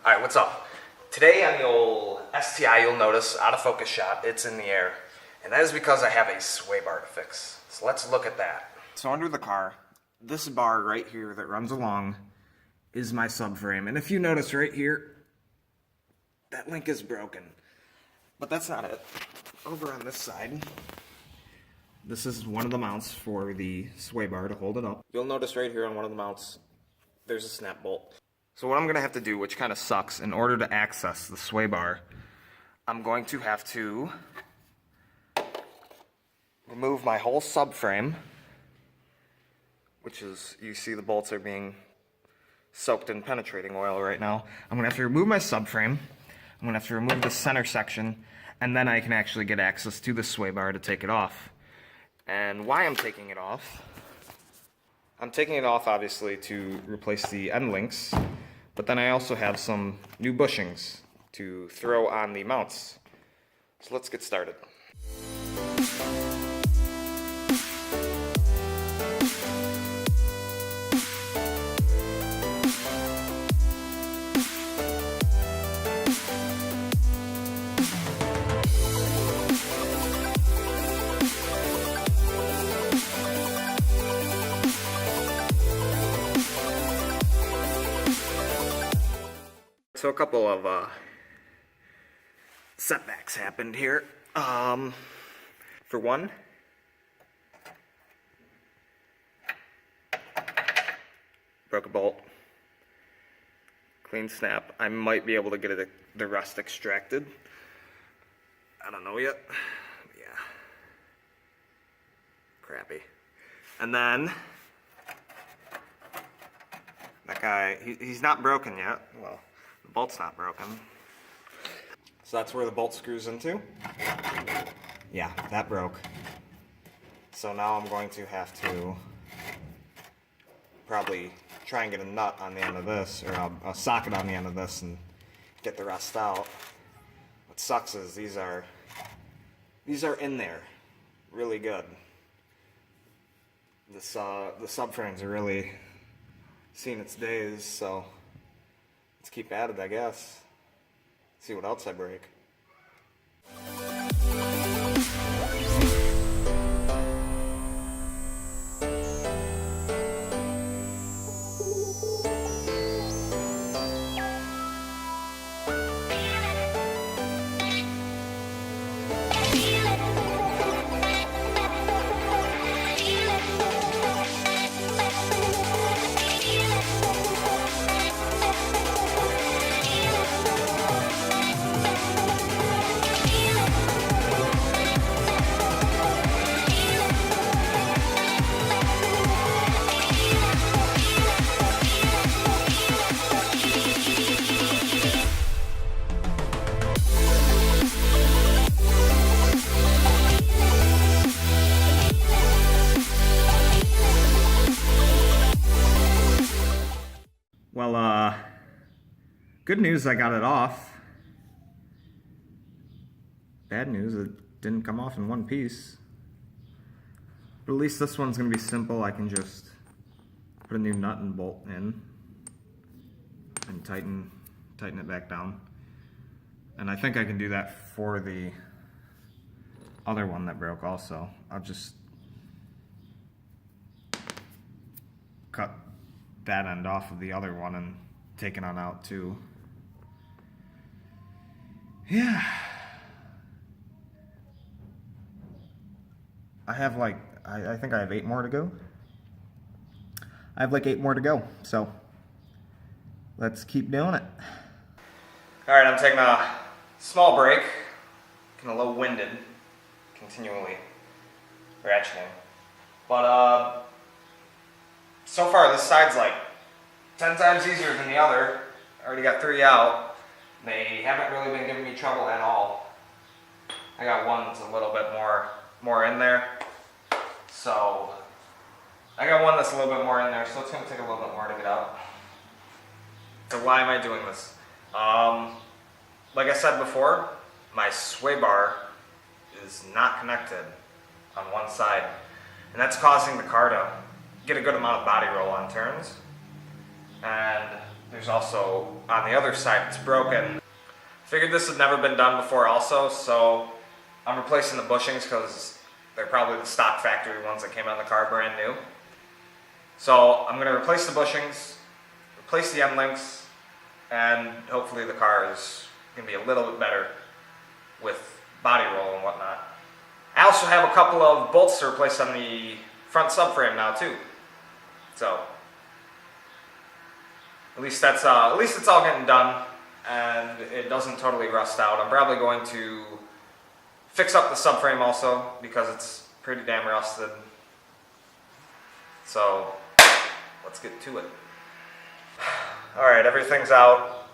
Alright, what's up? Today on the old STI, you'll notice, out of focus shot, it's in the air. And that is because I have a sway bar to fix. So let's look at that. So under the car, this bar right here that runs along is my subframe. And if you notice right here, that link is broken. But that's not it. Over on this side, this is one of the mounts for the sway bar to hold it up. You'll notice right here on one of the mounts, there's a snap bolt. So what I'm going to have to do, which kind of sucks, in order to access the sway bar, I'm going to have to remove my whole subframe, which is, you see the bolts are being soaked in penetrating oil right now. I'm going to have to remove my subframe, I'm going to have to remove the center section, and then I can actually get access to the sway bar to take it off. And why I'm taking it off, I'm taking it off obviously to replace the end links, but then I also have some new bushings to throw on the mounts. So let's get started. So a couple of setbacks happened here. For one, broke a bolt, clean snap. I might be able to get the rust extracted. I don't know yet. Yeah, crappy. And then that guy, he's not broken yet. Well, the bolt's not broken. So that's where the bolt screws into. Yeah, that broke. So now I'm going to have to probably try and get a nut on the end of this, or a socket on the end of this, and get the rest out. What sucks is these are in there really good. The subframes are really seen its days, so let's keep at it, I guess. See what else I break. Well, good news, I got it off. Bad news, it didn't come off in one piece. But at least this one's going to be simple. I can just put a new nut and bolt in and tighten it back down. And I think I can do that for the other one that broke also. I'll just cut that end off of the other one and take it on out too. Yeah. I have like, I think I have 8 more to go. I have like 8 more to go, so let's keep doing it. Alright, I'm taking a small break. Getting a little winded, continually ratcheting. But so far this side's like 10 times easier than the other. I already got 3 out. They haven't really been giving me trouble at all. I got one that's a little bit more in there. So I got one that's a little bit more in there, so it's going to take a little bit more to get out. So why am I doing this? Like I said before, my sway bar is not connected on one side, and that's causing the car to get a good amount of body roll on turns. And there's also, on the other side, it's broken. Figured this had never been done before also, so I'm replacing the bushings because they're probably the stock factory ones that came out of the car brand new. So I'm going to replace the bushings, replace the end links, and hopefully the car is going to be a little bit better with body roll and whatnot. I also have a couple of bolts to replace on the front subframe now too. So at least it's all getting done and it doesn't totally rust out. I'm probably going to fix up the subframe also because it's pretty damn rusted. So let's get to it. Alright, everything's out.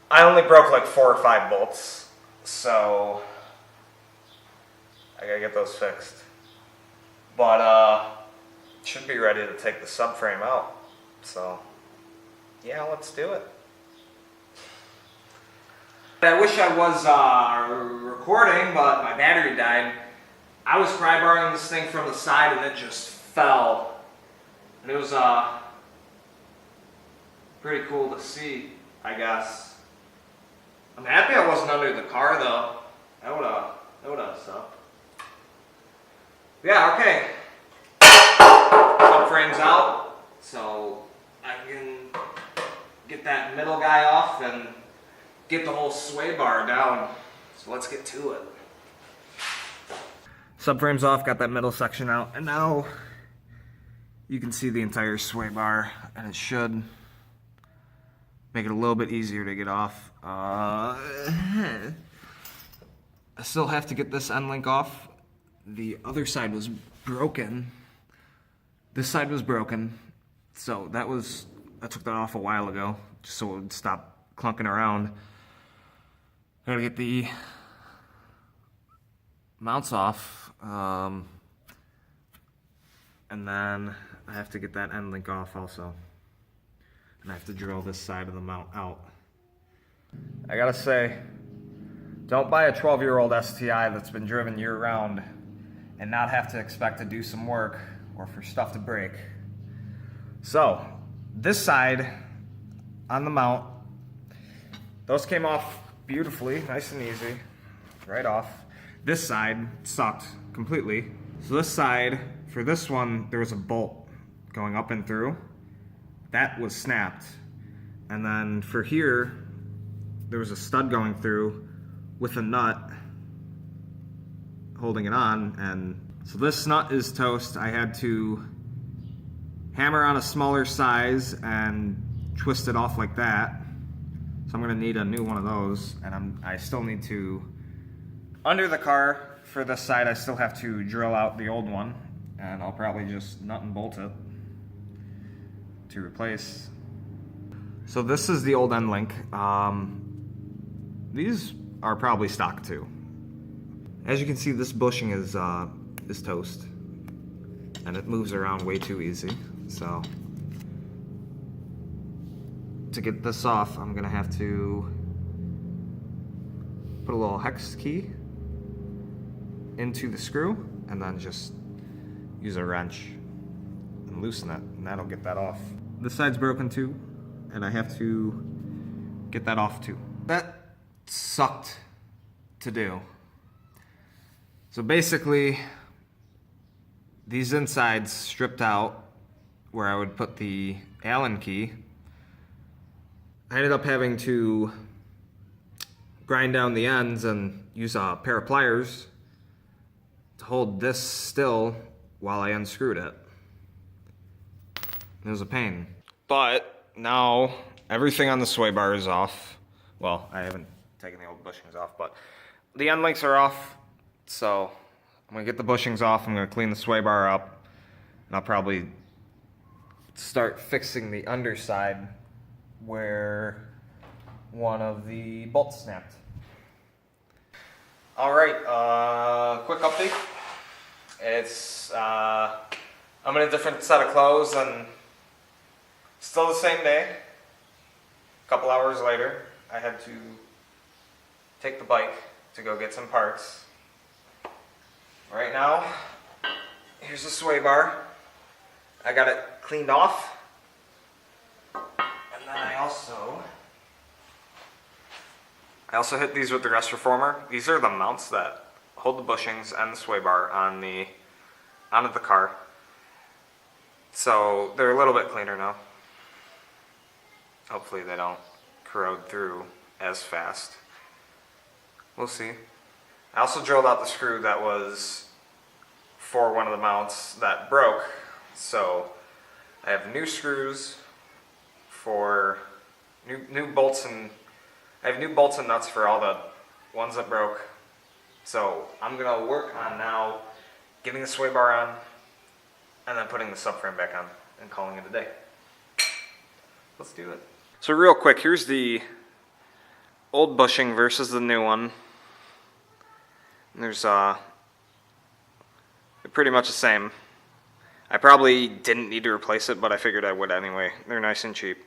I only broke like 4 or 5 bolts, so I gotta get those fixed. But should be ready to take the subframe out. So yeah, let's do it. I wish I was recording, but my battery died. I was pry-barring this thing from the side and it just fell. And it was pretty cool to see, I guess. I'm happy I wasn't under the car though. That would have sucked. Yeah, okay. Subframe's out, so I can get that middle guy off and get the whole sway bar down. So let's get to it. Subframe's off, got that middle section out, and now you can see the entire sway bar, and it should make it a little bit easier to get off. I still have to get this end link off. The other side was broken. This side was broken, so I took that off a while ago, just so it would stop clunking around. I gotta get the mounts off, and then I have to get that end link off also. And I have to drill this side of the mount out. I gotta say, don't buy a 12-year-old STI that's been driven year-round and not have to expect to do some work or for stuff to break. So, this side on the mount, those came off beautifully, nice and easy, right off. This side sucked completely. So this side, for this one, there was a bolt going up and through. That was snapped. And then for here, there was a stud going through with a nut holding it on. And so this nut is toast. I had to hammer on a smaller size and twist it off like that. So I'm gonna need a new one of those, and I still need to, under the car, for this side, I still have to drill out the old one, and I'll probably just nut and bolt it to replace. So this is the old end link. These are probably stock too. As you can see, this bushing is toast, and it moves around way too easy. So to get this off, I'm gonna have to put a little hex key into the screw and then just use a wrench and loosen it, and that'll get that off. This side's broken too, and I have to get that off too. That sucked to do. So basically, these insides stripped out where I would put the Allen key. I ended up having to grind down the ends and use a pair of pliers to hold this still while I unscrewed it. It was a pain. But now everything on the sway bar is off. Well, I haven't taken the old bushings off, but the end links are off. So I'm gonna get the bushings off, I'm gonna clean the sway bar up, and I'll probably start fixing the underside where one of the bolts snapped. Alright, quick update. It's, I'm in a different set of clothes and still the same day. A couple hours later, I had to take the bike to go get some parts. Right now, here's the sway bar. I got it cleaned off. And then I also hit these with the rest reformer. These are the mounts that hold the bushings and the sway bar onto the car. So they're a little bit cleaner now. Hopefully they don't corrode through as fast. We'll see. I also drilled out the screw that was for one of the mounts that broke. So I have new screws for new bolts, and I have new bolts and nuts for all the ones that broke. So I'm gonna work on now getting the sway bar on and then putting the subframe back on and calling it a day. Let's do it. So real quick, here's the old bushing versus the new one. And there's they're pretty much the same. I probably didn't need to replace it, but I figured I would anyway. They're nice and cheap.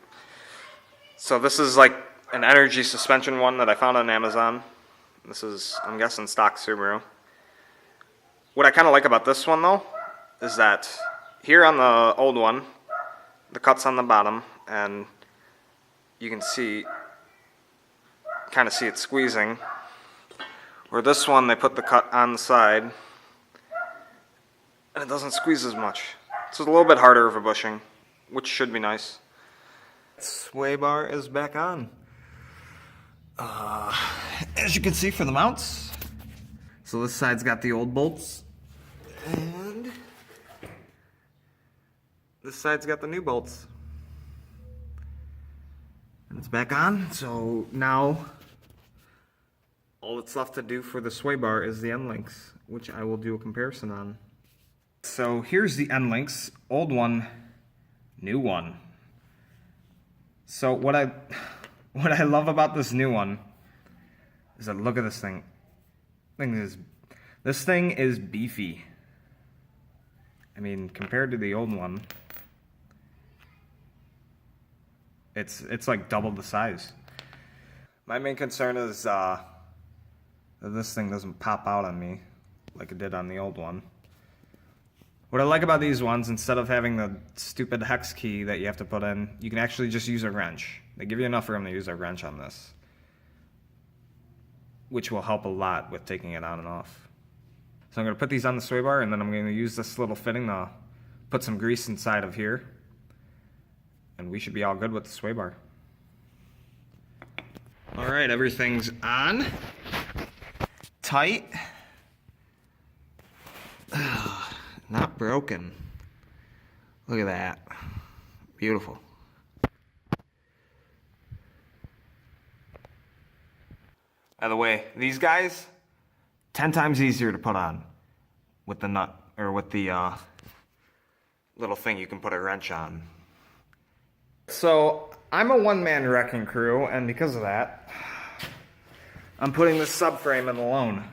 So this is like an energy suspension one that I found on Amazon. This is, I'm guessing, stock Subaru. What I kind of like about this one though is that here on the old one, the cut's on the bottom, and you can kind of see it squeezing. Where this one, they put the cut on the side, and it doesn't squeeze as much. So it's a little bit harder of a bushing, which should be nice. Sway bar is back on. As you can see for the mounts. So this side's got the old bolts, and this side's got the new bolts. And it's back on, so now all that's left to do for the sway bar is the end links, which I will do a comparison on. So here's the end links, old one, new one. So what I love about this new one is that look at this thing. This thing is beefy. I mean, compared to the old one, it's like double the size. My main concern is that this thing doesn't pop out on me like it did on the old one. What I like about these ones, instead of having the stupid hex key that you have to put in, you can actually just use a wrench. They give you enough room to use a wrench on this, which will help a lot with taking it on and off. So I'm going to put these on the sway bar, and then I'm going to use this little fitting to put some grease inside of here, and we should be all good with the sway bar. Alright, everything's on. Tight. Not broken. Look at that. Beautiful. By the way, these guys, 10 times easier to put on with the nut, or with the little thing you can put a wrench on. So, I'm a one-man wrecking crew, and because of that, I'm putting this subframe in alone.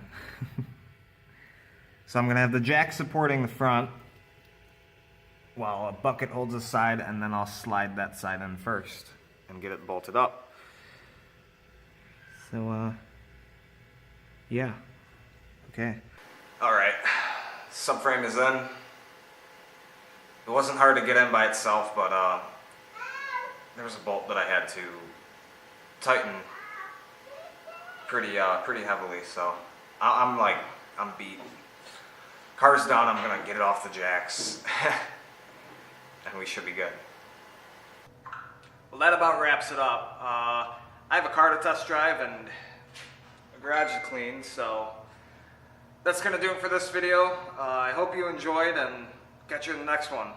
So I'm going to have the jack supporting the front while a bucket holds the side, and then I'll slide that side in first and get it bolted up. So, yeah. Okay. Alright. Subframe is in. It wasn't hard to get in by itself, but there was a bolt that I had to tighten pretty heavily, so I'm beat. Car's done, I'm gonna get it off the jacks, and we should be good. Well, that about wraps it up. I have a car to test drive, and the garage is clean, so that's gonna do it for this video. I hope you enjoyed, and catch you in the next one.